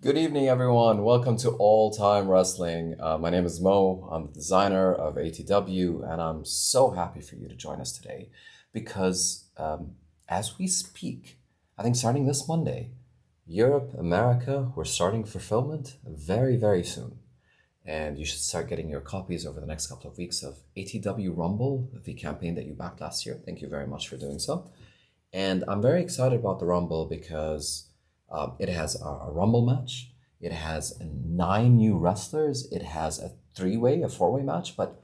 Good evening, everyone. Welcome to All Time Wrestling. My name is Mo. I'm the designer of ATW, and I'm so happy for you to join us today because as we speak, I think starting this Monday, Europe, America, we're starting fulfillment very, very soon. And you should start getting your copies over the next couple of weeks of ATW Rumble, the campaign that you backed last year. Thank you very much for doing so. And I'm very excited about the Rumble because it has a Rumble match. It has nine new wrestlers. It has a three-way, a four-way match. But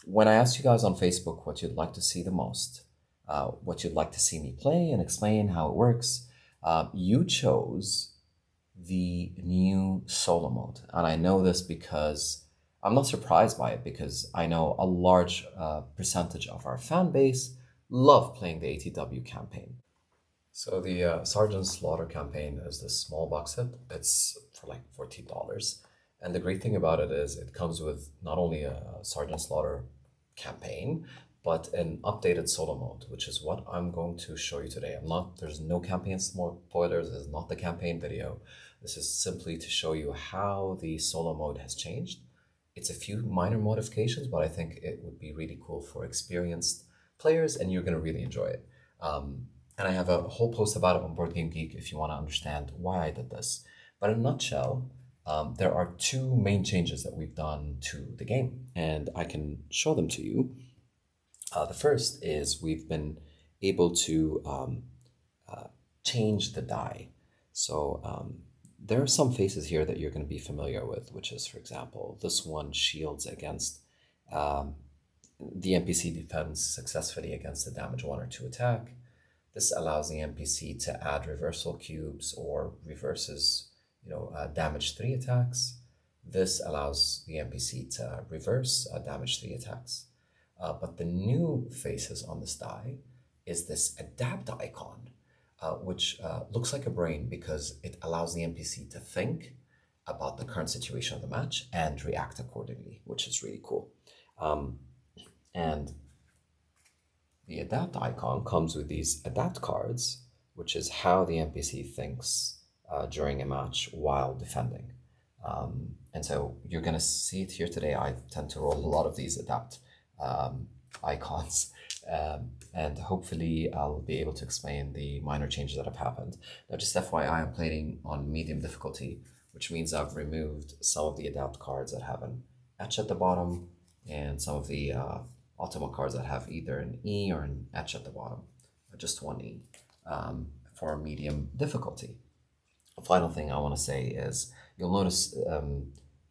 when I asked you guys on Facebook what you'd like to see the most, what you'd like to see me play and explain how it works, you chose the new solo mode. And I know this because I'm not surprised by it because I know a large percentage of our fan base love playing the ATW campaign. So the Sergeant Slaughter campaign is this small box set. It's for like $14. And the great thing about it is it comes with not only a Sergeant Slaughter campaign, but an updated solo mode, which is what I'm going to show you today. There's no campaign spoilers. This is not the campaign video. This is simply to show you how the solo mode has changed. It's a few minor modifications, but I think it would be really cool for experienced players, and you're going to really enjoy it. And I have a whole post about it on Board Game Geek if you want to understand why I did this. But in a nutshell, there are two main changes that we've done to the game, and I can show them to you. The first is we've been able to change the die. So there are some faces here that you're going to be familiar with, which is, for example, this one shields against the NPC defends successfully against a damage 1 or 2 attack. This allows the NPC to add reversal cubes or reverses, damage 3 attacks. This allows the NPC to reverse damage 3 attacks. But the new faces on this die is this adapt icon, which looks like a brain because it allows the NPC to think about the current situation of the match and react accordingly, which is really cool. And the adapt icon comes with these adapt cards, which is how the NPC thinks during a match while defending. And so you're going to see it here today. I tend to roll a lot of these adapt icons. And hopefully I'll be able to explain the minor changes that have happened. Now, just FYI, I'm playing on medium difficulty, which means I've removed some of the adapt cards that have an etch at the bottom and some of the Ultima cards that have either an E or an etch at the bottom, or just one E, for medium difficulty. The final thing I want to say is you'll notice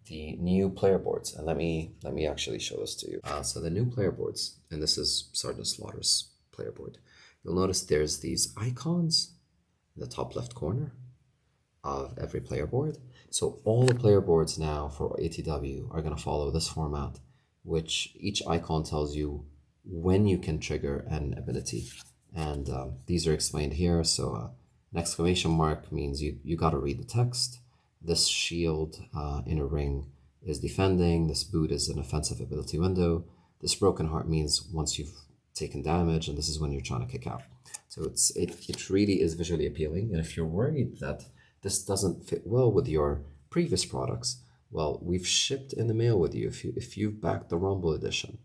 the new player boards, and let me actually show this to you. So the new player boards, and this is Sergeant Slaughter's player board. You'll notice there's these icons in the top left corner of every player board. So all the player boards now for ATW are going to follow this format, which each icon tells you when you can trigger an ability. And these are explained here. So an exclamation mark means you got to read the text. This shield in a ring is defending. This boot is an offensive ability window. This broken heart means once you've taken damage, and this is when you're trying to kick out. So it really is visually appealing. And if you're worried that this doesn't fit well with your previous products, well, we've shipped in the mail with you. If you've backed the Rumble edition,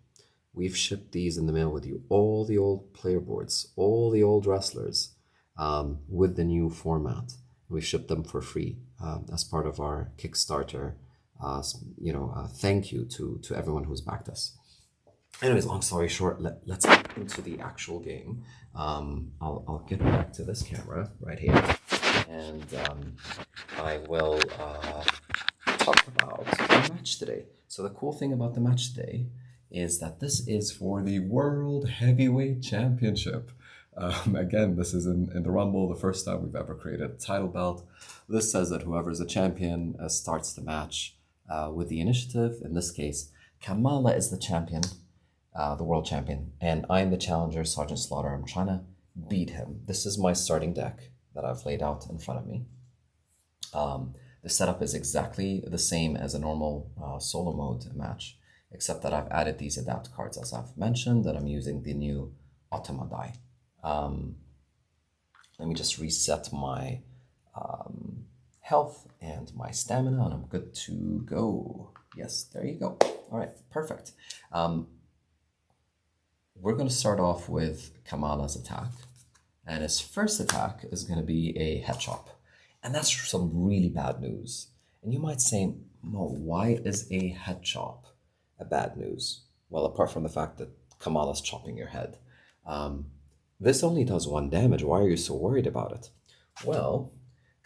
we've shipped these in the mail with you. All the old player boards, all the old wrestlers, with the new format. We shipped them for free as part of our Kickstarter. Thank you to everyone who's backed us. Anyways, long story short, let's get into the actual game. I'll get back to this camera right here, and I will talk about the match today. So the cool thing about the match today is that this is for the World Heavyweight Championship. Again, this is in the Rumble, the first time we've ever created a title belt. This says that whoever's a champion starts the match with the initiative. In this case, Kamala is the champion, the world champion, and I'm the challenger, Sergeant Slaughter. I'm trying to beat him. This is my starting deck that I've laid out in front of me. The setup is exactly the same as a normal solo mode match, except that I've added these adapt cards as I've mentioned, that I'm using the new Ultima die. Let me just reset my health and my stamina, and I'm good to go. Yes, there you go. All right, perfect. We're going to start off with Kamala's attack. And his first attack is going to be a head chop. And that's some really bad news. And you might say, Mo, why is a head chop a bad news? Well, apart from the fact that Kamala's chopping your head. This only does 1 damage. Why are you so worried about it? Well,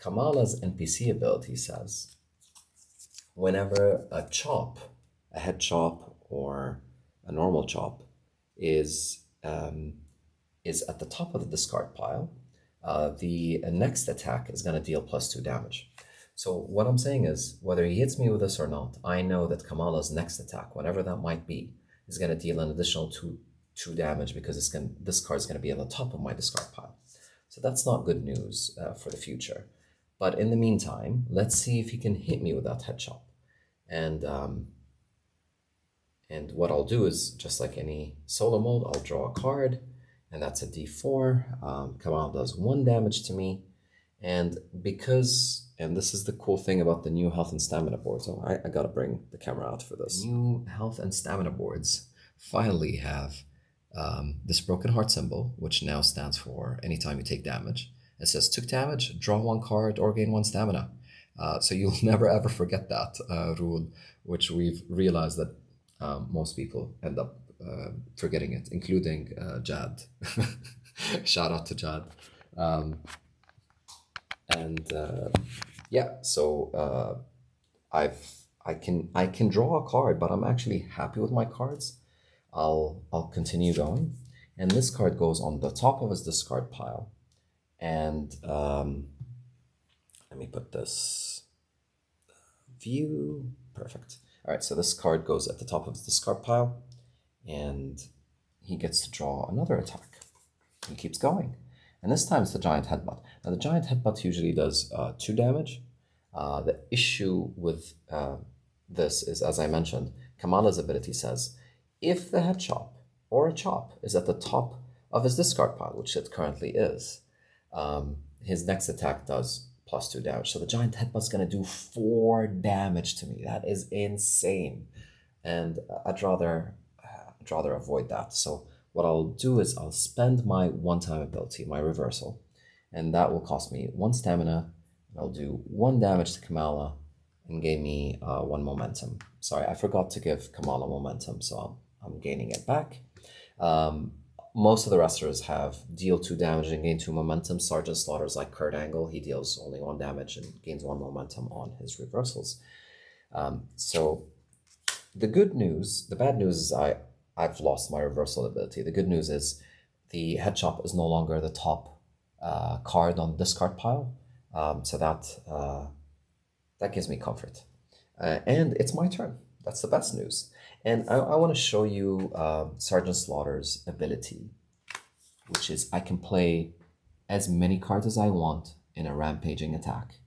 Kamala's NPC ability says whenever a chop, a head chop or a normal chop, is at the top of the discard pile, the next attack is going to deal +2 damage. So what I'm saying is, whether he hits me with this or not, I know that Kamala's next attack, whatever that might be, is going to deal an additional two damage because this card is going to be on the top of my discard pile. So that's not good news for the future. But in the meantime, let's see if he can hit me with that head chop. And what I'll do is, just like any solo mode, I'll draw a card, and that's a d4. Kamala does 1 damage to me. And this is the cool thing about the new health and stamina boards. So I gotta bring the camera out for this. New health and stamina boards finally have this broken heart symbol, which now stands for anytime you take damage. It says took damage, draw 1 card, or gain 1 stamina. So you'll never ever forget that rule, which we've realized that most people end up forgetting it, including Jad. Shout out to Jad. Yeah, so I can draw a card, but I'm actually happy with my cards. I'll continue going, and this card goes on the top of his discard pile. And let me put this view. Perfect. All right, so this card goes at the top of his discard pile, and he gets to draw another attack. He keeps going, and this time it's the Giant Headbutt. Now, the Giant Headbutt usually does 2 damage. The issue with this is, as I mentioned, Kamala's ability says, if the head chop or a chop is at the top of his discard pile, which it currently is, his next attack does +2 damage. So the Giant Headbutt's going to do 4 damage to me. That is insane. And I'd rather avoid that. So what I'll do is I'll spend my one-time ability, my reversal, and that will cost me 1 stamina. I'll do 1 damage to Kamala and gain me 1 momentum. Sorry, I forgot to give Kamala momentum, so I'm gaining it back. Most of the wrestlers have deal 2 damage and gain 2 momentum. Sergeant Slaughter's like Kurt Angle. He deals only 1 damage and gains 1 momentum on his reversals. So the bad news is I've lost my reversal ability. The good news is the head chop is no longer the top card on the discard pile. So that gives me comfort. And it's my turn. That's the best news. And I want to show you Sergeant Slaughter's ability, which is I can play as many cards as I want in a rampaging attack,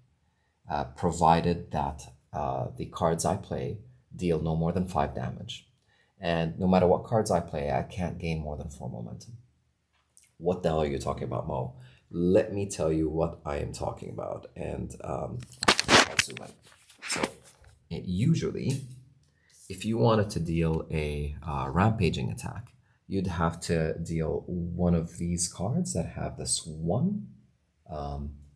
provided that the cards I play deal no more than 5 damage. And no matter what cards I play, I can't gain more than 4 momentum. What the hell are you talking about, Mo? Let me tell you what I am talking about. And I'll zoom in. So usually, if you wanted to deal a rampaging attack, you'd have to deal one of these cards that have this 1.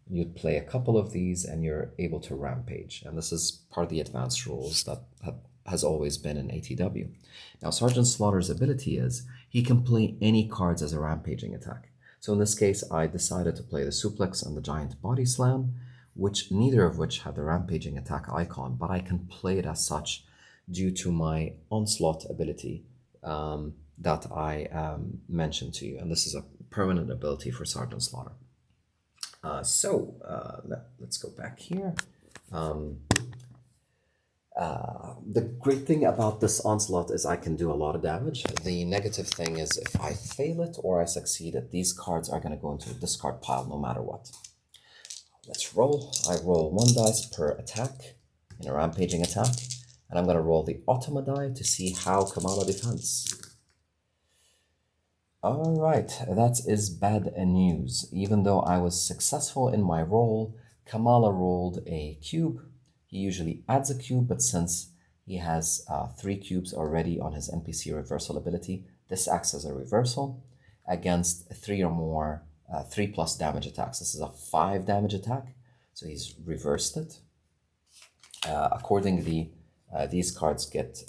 You'd play a couple of these and you're able to rampage. And this is part of the advanced rules that has always been in ATW. Now, Sergeant Slaughter's ability is he can play any cards as a rampaging attack. So in this case, I decided to play the Suplex and the Giant Body Slam, neither of which have the rampaging attack icon, but I can play it as such due to my Onslaught ability that I mentioned to you. And this is a permanent ability for Sergeant Slaughter. Let's go back here. The great thing about this Onslaught is I can do a lot of damage. The negative thing is if I fail it or I succeed it, these cards are going to go into the discard pile no matter what. Let's roll. I roll 1 dice per attack in a rampaging attack. And I'm going to roll the Automa die to see how Kamala defends. Alright, that is bad news. Even though I was successful in my roll, Kamala rolled a cube. He usually adds a cube, but since he has 3 cubes already on his NPC reversal ability, this acts as a reversal against 3 or more 3+ damage attacks. This is a 5 damage attack, so he's reversed it. Accordingly, these cards get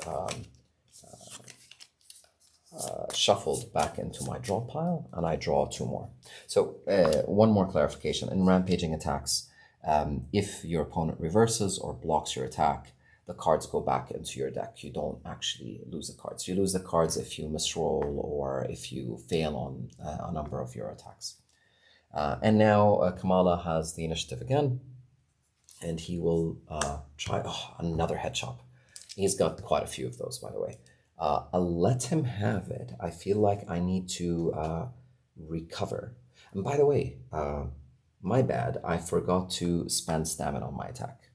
shuffled back into my draw pile, and I draw 2 more. So one more clarification. In rampaging attacks, if your opponent reverses or blocks your attack, the cards go back into your deck. You don't actually lose the cards. You lose the cards if you misroll or if you fail on a number of your attacks. And now Kamala has the initiative again, and he will try another head chop. He's got quite a few of those, by the way. I'll let him have it. I feel like I need to recover. And by the way, my bad, I forgot to spend stamina on my attack.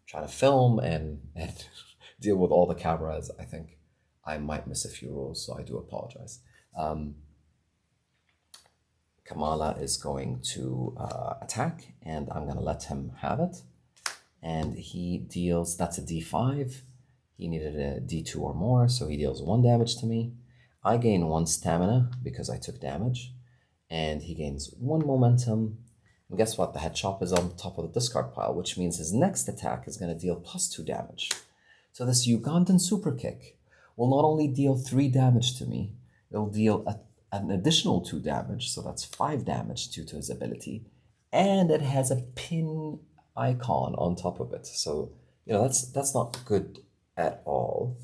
Trying to film and deal with all the cameras, I think I might miss a few rolls, so I do apologize. Kamala is going to attack, and I'm going to let him have it. And he deals, that's a d5. He needed a d2 or more, so he deals 1 damage to me. I gain 1 stamina because I took damage, and he gains 1 momentum. And guess what? The head chop is on top of the discard pile, which means his next attack is going to deal +2 damage. So this Ugandan super kick will not only deal 3 damage to me, it'll deal an additional 2 damage, so that's 5 damage due to his ability, and it has a pin icon on top of it. So, you know, that's not good at all.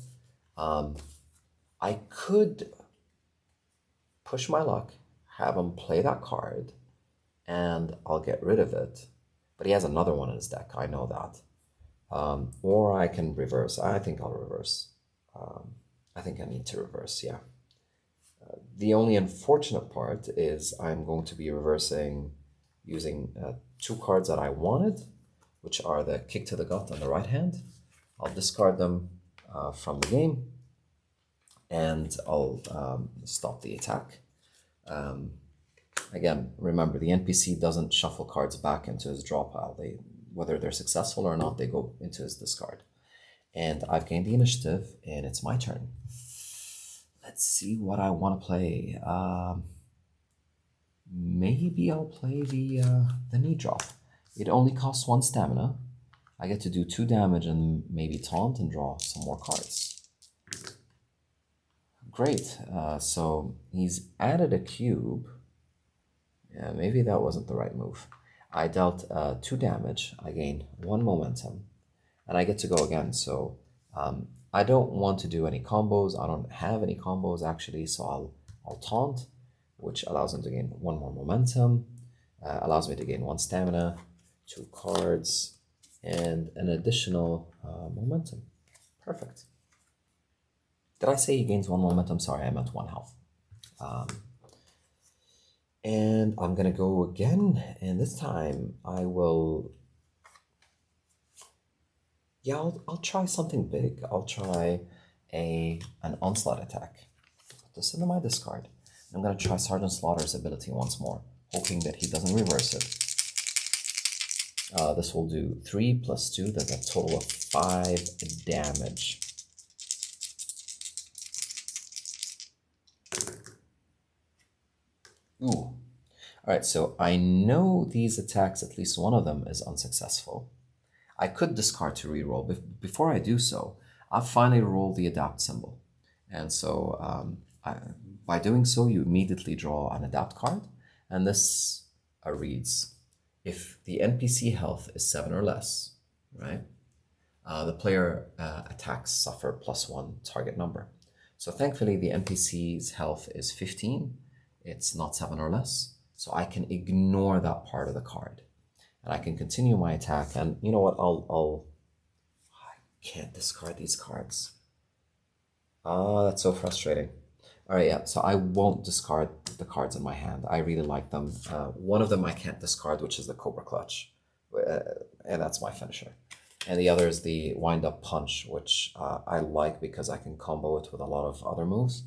I could push my luck, have him play that card, and I'll get rid of it. But he has another one in his deck, I know that. Or I can reverse. I think I'll reverse. I think I need to reverse, yeah. The only unfortunate part is I'm going to be reversing using 2 cards that I wanted, which are the kick to the gut on the right hand. I'll discard them from the game, and I'll stop the attack. Again, remember, the NPC doesn't shuffle cards back into his draw pile. Whether they're successful or not, they go into his discard. And I've gained the initiative, and it's my turn. Let's see what I want to play. Maybe I'll play the knee drop. It only costs 1 stamina. I get to do 2 damage and maybe taunt and draw some more cards. Great. So he's added a cube. Yeah, maybe that wasn't the right move. I dealt 2 damage. I gain 1 momentum, and I get to go again. So I don't want to do any combos. I don't have any combos actually, so I'll taunt, which allows him to gain 1 more momentum, allows me to gain 1 stamina, 2 cards, and an additional momentum. Perfect. Did I say he gains 1 momentum? Sorry, I meant 1 health. And I'm gonna go again, and this time I will. Yeah, I'll try something big. I'll try an onslaught attack. Put this into my discard. I'm gonna try Sergeant Slaughter's ability once more, hoping that he doesn't reverse it. This will do 3 + 2. That's a total of 5 damage. Ooh. All right, so I know these attacks, at least one of them is unsuccessful. I could discard to reroll. Before I do so, I'll finally roll the adapt symbol. And so by doing so, you immediately draw an adapt card. And this reads, if the NPC health is 7 or less, right, the player attacks suffer +1 target number. So thankfully, the NPC's health is 15. It's not 7 or less. So I can ignore that part of the card. And I can continue my attack. And you know what? I can't discard these cards. That's so frustrating. All right, yeah. So I won't discard the cards in my hand. I really like them. One of them I can't discard, which is the Cobra Clutch. And that's my finisher. And the other is the Wind Up Punch, which I like because I can combo it with a lot of other moves.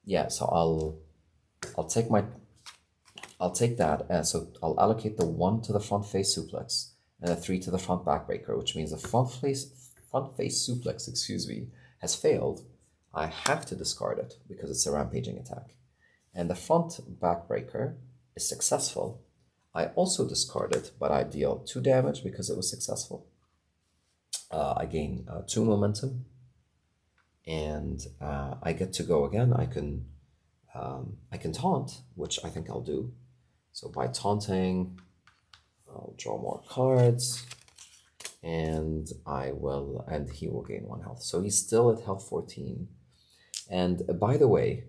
Yeah, so I'll I'll take that. So I'll allocate the 1 to the front face suplex and the 3 to the front backbreaker, which means the front face suplex, excuse me, has failed. I have to discard it because it's a rampaging attack. And the front backbreaker is successful. I also discard it, but I deal 2 damage because it was successful. I gain 2 momentum, and I get to go again. I can taunt, which I think I'll do. So by taunting, I'll draw more cards, and he will gain 1 health. So he's still at health 14. And by the way,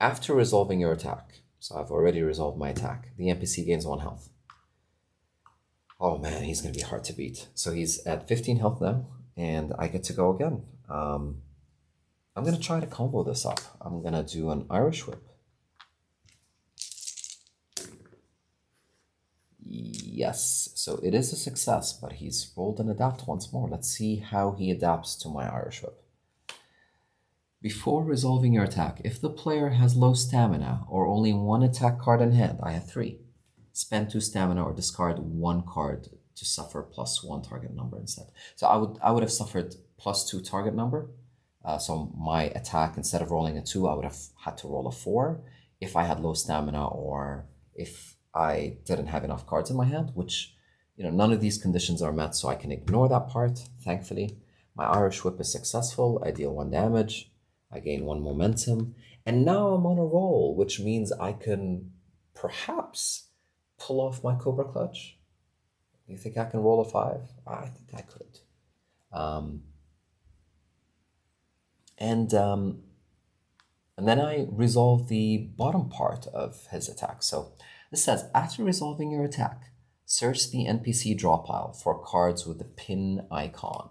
after resolving your attack, so I've already resolved my attack, the NPC gains 1 health. Oh man, he's going to be hard to beat. So he's at 15 health now, and I get to go again. I'm going to try to combo this up. I'm going to do an Irish Whip. Yes, so it is a success, but he's rolled an adapt once more. Let's see how he adapts to my Irish Whip. Before resolving your attack, if the player has low stamina or only 1 attack card in hand, I have 3. Spend 2 stamina or discard 1 card to suffer +1 target number instead. So I would have suffered +2 target number. So my attack, instead of rolling a 2, I would have had to roll a 4 if I had low stamina or if I didn't have enough cards in my hand, which, none of these conditions are met, so I can ignore that part, thankfully. My Irish Whip is successful. I deal 1 damage. I gain 1 momentum. And now I'm on a roll, which means I can perhaps pull off my Cobra Clutch. You think I can roll a 5? I think I could. And then I resolve the bottom part of his attack. So this says, after resolving your attack, search the NPC draw pile for cards with the pin icon.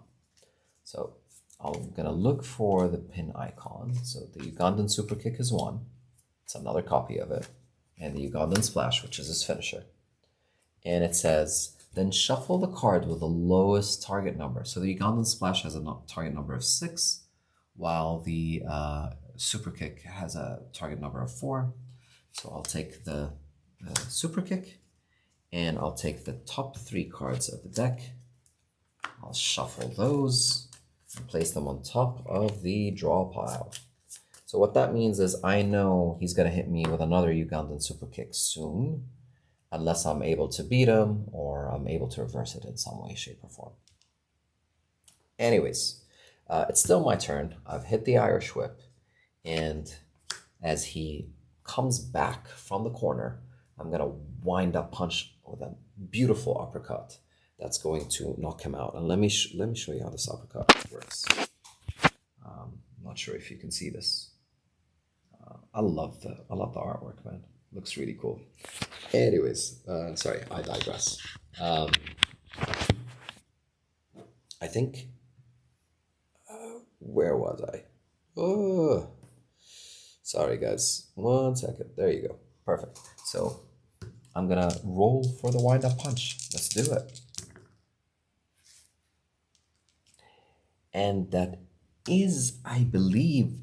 So I'm going to look for the pin icon. So the Ugandan Super Kick is 1. It's another copy of it. And the Ugandan Splash, which is his finisher. And it says, then shuffle the card with the lowest target number. So the Ugandan Splash has a target number of 6, while the Super Kick has a target number of 4. So I'll take the Super Kick, and I'll take the top 3 cards of the deck. I'll shuffle those and place them on top of the draw pile. So what that means is I know he's going to hit me with another Ugandan Super Kick soon, unless I'm able to beat him or I'm able to reverse it in some way, shape, or form. Anyways, it's still my turn. I've hit the Irish Whip, and as he comes back from the corner, I'm going to wind up punch with a beautiful uppercut that's going to knock him out. And let me show you how this uppercut works. I'm not sure if you can see this. I love the artwork, man. Looks really cool. Anyways, sorry, I digress. I think, where was I? Oh, sorry guys. 1 second. There you go. Perfect. So I'm gonna roll for the wind-up punch. Let's do it. And that is, I believe,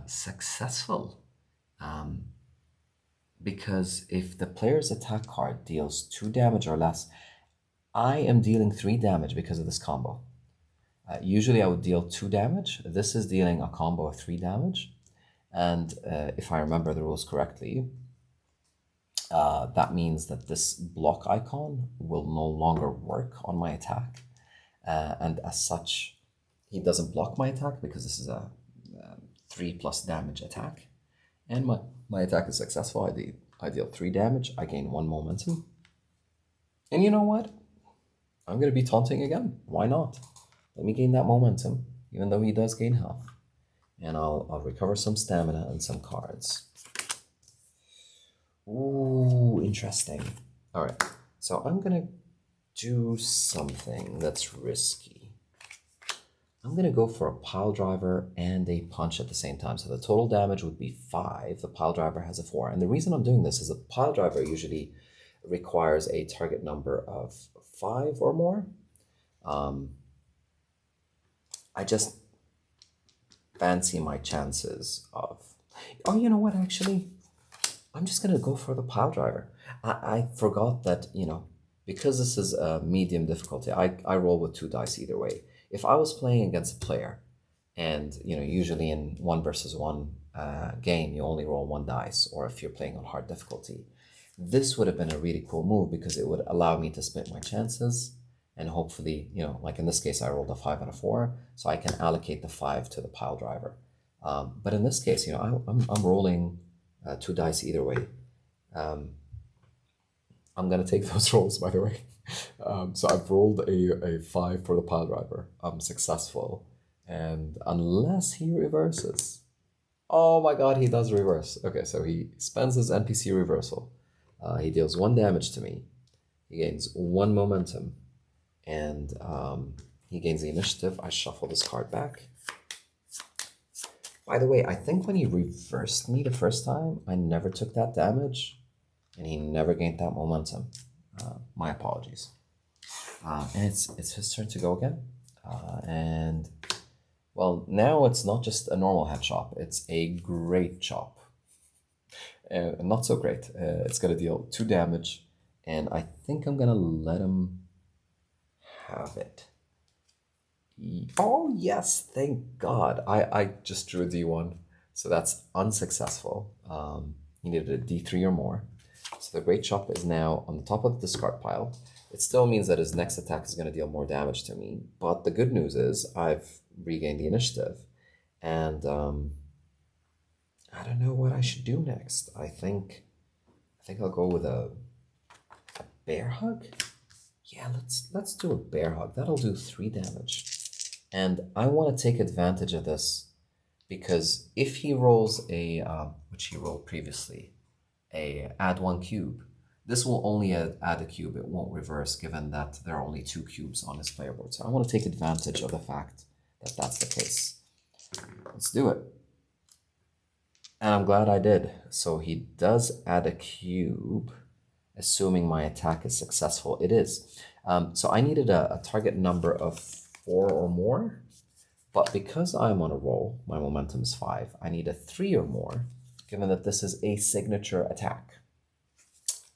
successful. Because if the player's attack card deals 2 damage or less, I am dealing 3 damage because of this combo. Usually I would deal 2 damage. This is dealing a combo of 3 damage. And if I remember the rules correctly, that means that this block icon will no longer work on my attack. And as such, he doesn't block my attack because this is a 3+ damage attack. And my attack is successful. I deal 3 damage. I gain 1 momentum. And you know what? I'm going to be taunting again. Why not? Let me gain that momentum, even though he does gain health. And I'll recover some stamina and some cards. Ooh, interesting. All right. So I'm going to do something that's risky. I'm going to go for a pile driver and a punch at the same time. So the total damage would be 5. The pile driver has a 4. And the reason I'm doing this is a pile driver usually requires a target number of 5 or more. I just fancy my chances of... Oh, you know what, actually? I'm just going to go for the pile driver. I forgot that, because this is a medium difficulty, I roll with two dice either way. If I was playing against a player, and, usually in one versus one game, you only roll one dice, or if you're playing on hard difficulty, this would have been a really cool move because it would allow me to split my chances. And hopefully, like in this case, I rolled a 5 and a 4, so I can allocate the 5 to the pile driver. But in this case, I'm rolling two dice either way. I'm gonna take those rolls, by the way. So I've rolled a 5 for the pile driver. I'm successful. And unless he reverses. Oh my god, he does reverse. Okay, so he spends his NPC reversal. He deals 1 damage to me. He gains 1 momentum. And he gains the initiative. I shuffle this card back. By the way, I think when he reversed me the first time, I never took that damage. And he never gained that momentum. My apologies. And it's his turn to go again. And, well, now it's not just a normal head chop. It's a great chop. Not so great. It's going to deal 2 damage. And I think I'm going to let him have it. Oh, yes, thank God. I just drew a D1. So that's unsuccessful. He needed a D3 or more. So the great chop is now on the top of the discard pile. It still means that his next attack is going to deal more damage to me. But the good news is I've regained the initiative. And I don't know what I should do next. I think I'll go with a bear hug. Yeah, let's do a bear hug. That'll do 3 damage. And I want to take advantage of this because if he rolls a, which he rolled previously, add 1 cube, this will only add a cube. It won't reverse given that there are only 2 cubes on his player board. So I want to take advantage of the fact that that's the case. Let's do it. And I'm glad I did. So he does add a cube, assuming my attack is successful. It is. So I needed a target number of 4 or more. But because I'm on a roll, my momentum is 5, I need a 3 or more, given that this is a signature attack.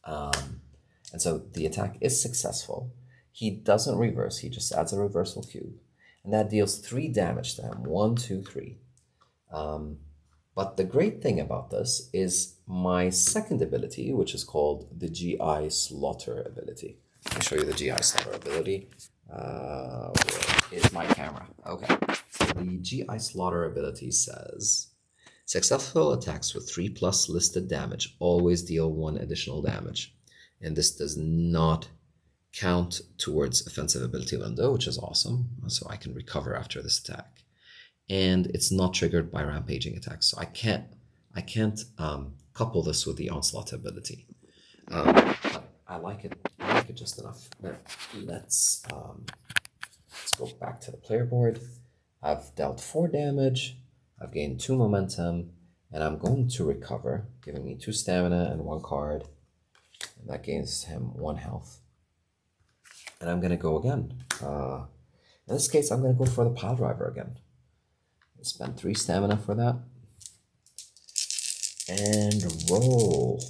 And so the attack is successful. He doesn't reverse, he just adds a reversal cube. And that deals 3 damage to him, 1, 2, 3. But the great thing about this is my second ability, which is called the GI Slaughter ability. Let me show you the GI Slaughter ability. Where is my camera? Okay. So the GI Slaughter ability says, successful attacks with 3+ listed damage always deal 1 additional damage. And this does not count towards offensive ability window, which is awesome. So I can recover after this attack. And it's not triggered by rampaging attacks. So I can't couple this with the onslaught ability. But I like it. I like it just enough. Let's go back to the player board. I've dealt 4 damage. I've gained 2 momentum, and I'm going to recover, giving me 2 stamina and 1 card. And that gains him 1 health. And I'm gonna go again. In this case, I'm gonna go for the pile driver again. Spend 3 stamina for that. And roll.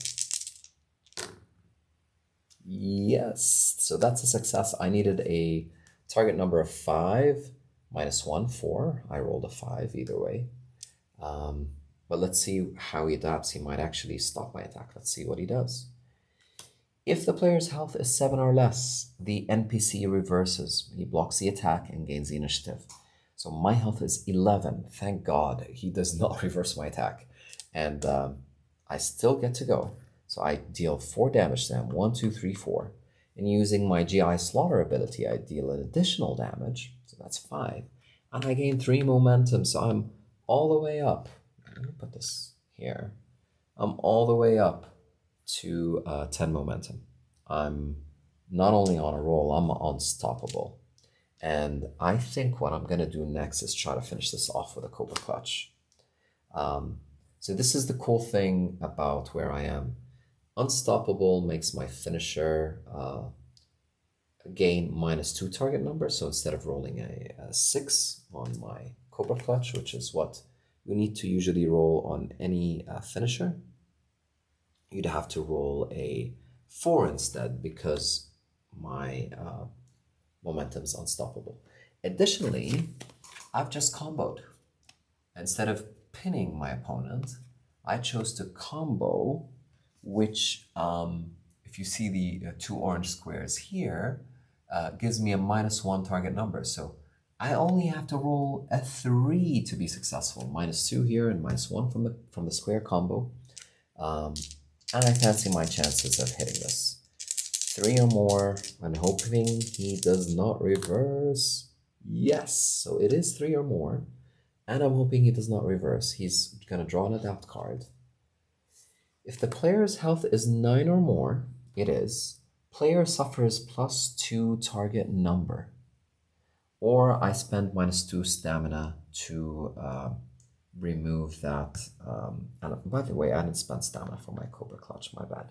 Yes, so that's a success. I needed a target number of 5, -1, 4. I rolled a 5 either way. But let's see how he adapts. He might actually stop my attack. Let's see what he does. If the player's health is 7 or less, the NPC reverses. He blocks the attack and gains the initiative. So my health is 11. Thank God he does not reverse my attack. And I still get to go. So I deal 4 damage to him. 1, 2, 3, 4. And using my GI Slaughter ability, I deal an additional damage. So that's 5. And I gain 3 momentum. So I'm all the way up. Let me put this here. I'm all the way up to 10 momentum. I'm not only on a roll, I'm unstoppable. And I think what I'm going to do next is try to finish this off with a Cobra Clutch. So this is the cool thing about where I am. Unstoppable makes my finisher gain -2 target number. So instead of rolling a 6 on my Cobra Clutch, which is what you need to usually roll on any finisher, you'd have to roll a 4 instead because my momentum is unstoppable. Additionally, I've just comboed. Instead of pinning my opponent, I chose to combo, which, if you see the 2 orange squares here, gives me a -1 target number. So I only have to roll a 3 to be successful. -2 here and -1 from the square combo. And I fancy my chances of hitting this. 3 or more. I'm hoping he does not reverse. Yes, so it is 3 or more. And I'm hoping he does not reverse. He's going to draw an adapt card. If the player's health is 9 or more, it is. Player suffers +2 target number. Or I spend -2 stamina to remove that. And by the way, I didn't spend stamina for my Cobra Clutch, my bad.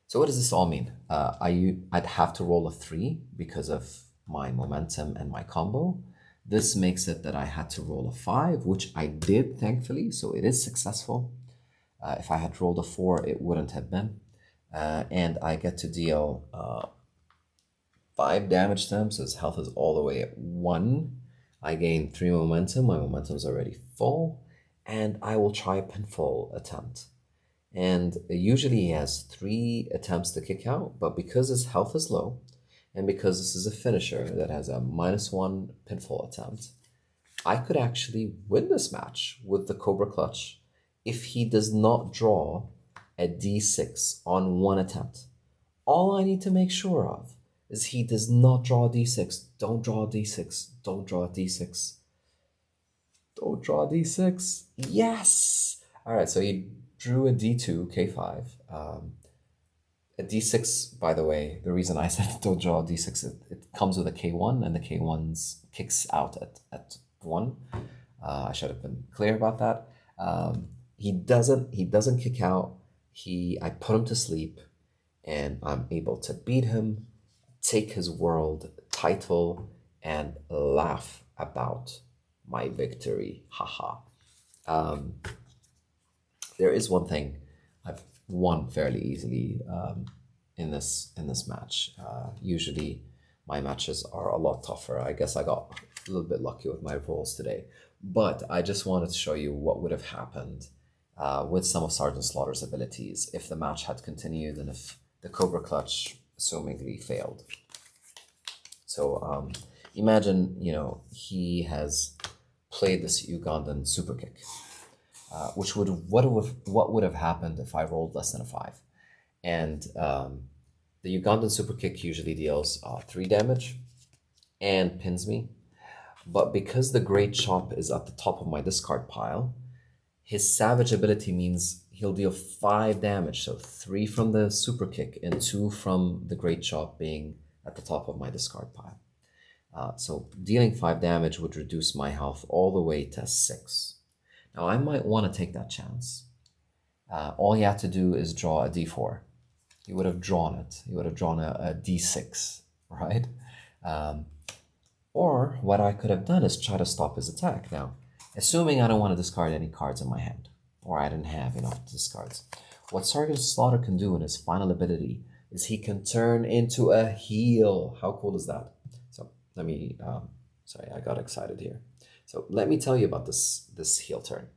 So what does this all mean? I'd have to roll a 3 because of my momentum and my combo. This makes it that I had to roll a 5, which I did, thankfully, so it is successful. If I had rolled a 4, it wouldn't have been. And I get to deal 5 damage to him, so his health is all the way at 1. I gain 3 momentum, my momentum is already full, and I will try a pinfall attempt. And usually he has 3 attempts to kick out, but because his health is low, and because this is a finisher that has a -1 pinfall attempt, I could actually win this match with the Cobra Clutch if he does not draw a d6 on 1 attempt. All I need to make sure of is he does not draw a d6. Don't draw a d6. Don't draw a d6. Don't draw a d6. Yes! All right, so he drew a d2, k5. A d6, by the way, the reason I said don't draw a d6, it comes with a k1, and the k1 kicks out at 1. I should have been clear about that. He doesn't kick out. I put him to sleep, and I'm able to beat him, take his world title, and laugh about my victory. Haha. There is one thing I've won fairly easily in this match. Usually my matches are a lot tougher. I guess I got a little bit lucky with my rolls today, but I just wanted to show you what would have happened with some of Sergeant Slaughter's abilities if the match had continued and if the Cobra Clutch assumingly failed. So imagine, he has played this Ugandan super kick. What would have happened if I rolled less than a 5? And the Ugandan super kick usually deals 3 damage and pins me. But because the Great Chop is at the top of my discard pile, his Savage ability means he'll deal 5 damage. So 3 from the super kick and 2 from the Great Chop being at the top of my discard pile. So dealing 5 damage would reduce my health all the way to 6. Now, I might want to take that chance. All he had to do is draw a d4. He would have drawn it. He would have drawn a d6, right? Or what I could have done is try to stop his attack. Now, assuming I don't want to discard any cards in my hand, or I didn't have enough discards, what Sergeant Slaughter can do in his final ability is he can turn into a heel. How cool is that? So let me, sorry, I got excited here. So let me tell you about this heel turn.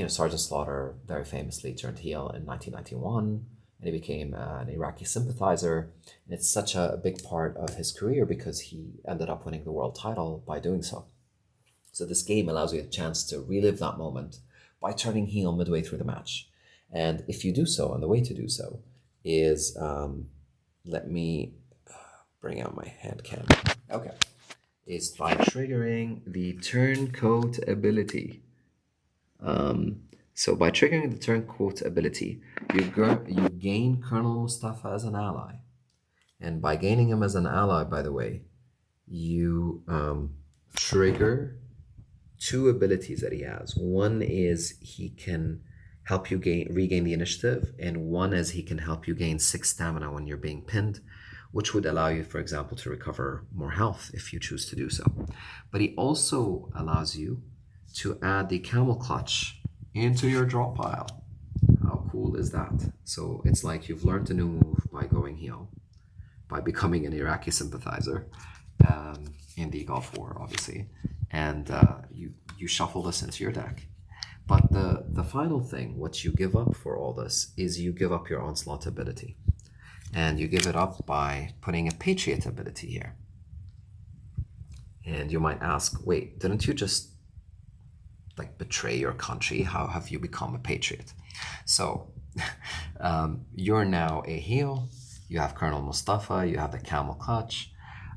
Sergeant Slaughter very famously turned heel in 1991, and he became an Iraqi sympathizer. And it's such a big part of his career because he ended up winning the world title by doing so. So this game allows you a chance to relive that moment by turning heel midway through the match. And if you do so, and the way to do so is, let me bring out my hand cam. Okay. Is by triggering the turncoat ability. So by triggering the turncoat ability, you gain Colonel Mustafa as an ally. And by gaining him as an ally, by the way, you trigger 2 abilities that he has. One is he can help you regain the initiative, and one is he can help you gain 6 stamina when you're being pinned, which would allow you, for example, to recover more health if you choose to do so. But he also allows you to add the Camel Clutch into your draw pile. How cool is that? So it's like you've learned a new move by going heel, by becoming an Iraqi sympathizer in the Gulf War, obviously, and you shuffle this into your deck. But the final thing, what you give up for all this, is you give up your onslaught ability, and you give it up by putting a patriot ability here. And you might ask, wait, didn't you just like betray your country? How have you become a patriot? So you're now a heel. You have Colonel Mustafa. You have the camel clutch.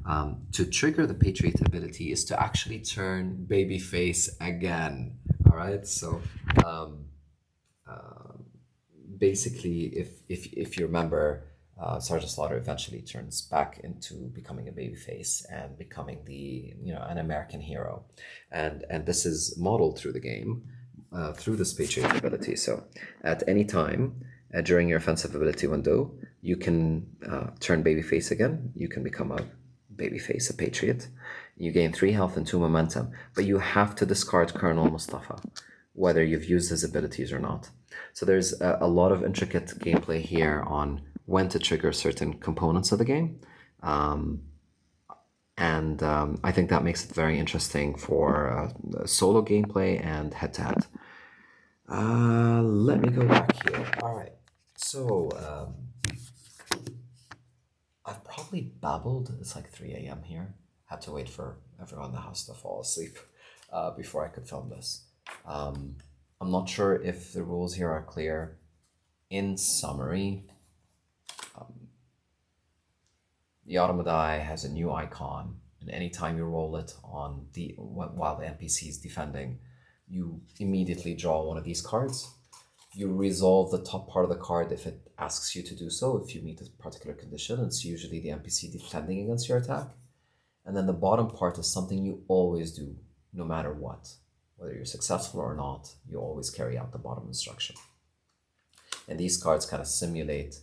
To trigger the patriot ability is to actually turn babyface again. All right. So basically, if you remember, Sergeant Slaughter eventually turns back into becoming a babyface and becoming an American hero, and this is modeled through the game through this patriot ability. So at any time during your offensive ability window, you can turn babyface again. You can become a babyface, a patriot. You gain 3 health and 2 momentum, but you have to discard Colonel Mustafa, whether you've used his abilities or not. So there's a lot of intricate gameplay here on when to trigger certain components of the game. I think that makes it very interesting for solo gameplay and head-to-head. Let me go back here. All right. So I've probably babbled. It's like 3 a.m. here. Had to wait for everyone in the house to fall asleep before I could film this. I'm not sure if the rules here are clear. In summary, the Automodai has a new icon, and anytime you roll it on while the NPC is defending, you immediately draw one of these cards. You resolve the top part of the card if it asks you to do so, if you meet a particular condition. It's usually the NPC defending against your attack. And then the bottom part is something you always do, no matter what. Whether you're successful or not, you always carry out the bottom instruction. And these cards kind of simulate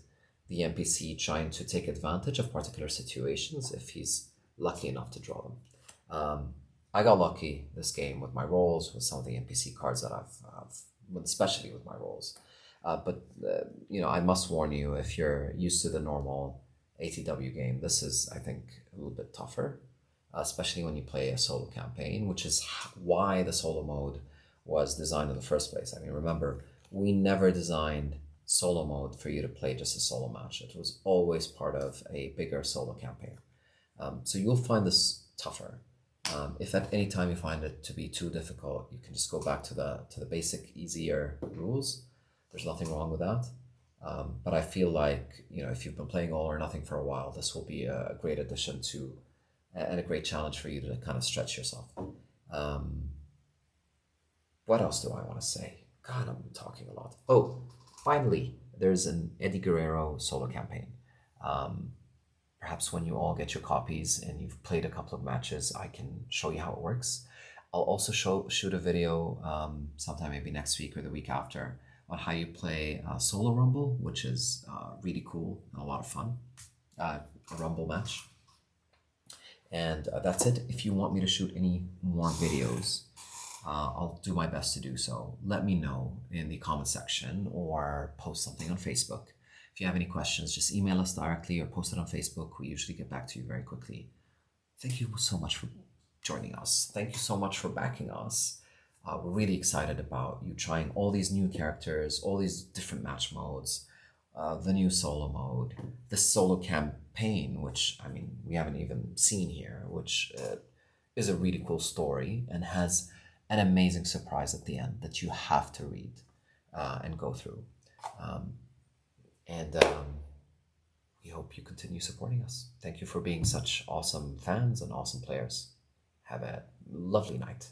the NPC trying to take advantage of particular situations if he's lucky enough to draw them. I got lucky this game with my rolls, with some of the NPC cards that I've especially with my rolls. But I must warn you, if you're used to the normal ATW game, this is, I think, a little bit tougher, especially when you play a solo campaign, which is why the solo mode was designed in the first place. I mean, remember, we never designed solo mode for you to play just a solo match. It was always part of a bigger solo campaign. So you'll find this tougher. If at any time you find it to be too difficult, you can just go back to the basic, easier rules. There's nothing wrong with that. But I feel like, if you've been playing All or Nothing for a while, this will be a great addition to, and a great challenge for you to kind of stretch yourself. What else do I want to say? God, I'm talking a lot. Oh, finally, there's an Eddie Guerrero solo campaign. Perhaps when you all get your copies and you've played a couple of matches, I can show you how it works. I'll also shoot a video sometime maybe next week or the week after on how you play Solo Rumble, which is really cool and a lot of fun. A Rumble match. And that's it. If you want me to shoot any more videos, I'll do my best to do so. Let me know in the comment section or post something on Facebook. If you have any questions, just email us directly or post it on Facebook. We usually get back to you very quickly. Thank you so much for joining us. Thank you so much for backing us. We're really excited about you trying all these new characters, all these different match modes, the new solo mode, the solo campaign, which, I mean, we haven't even seen here, which is a really cool story and has an amazing surprise at the end that you have to read and go through. We hope you continue supporting us. Thank you for being such awesome fans and awesome players. Have a lovely night.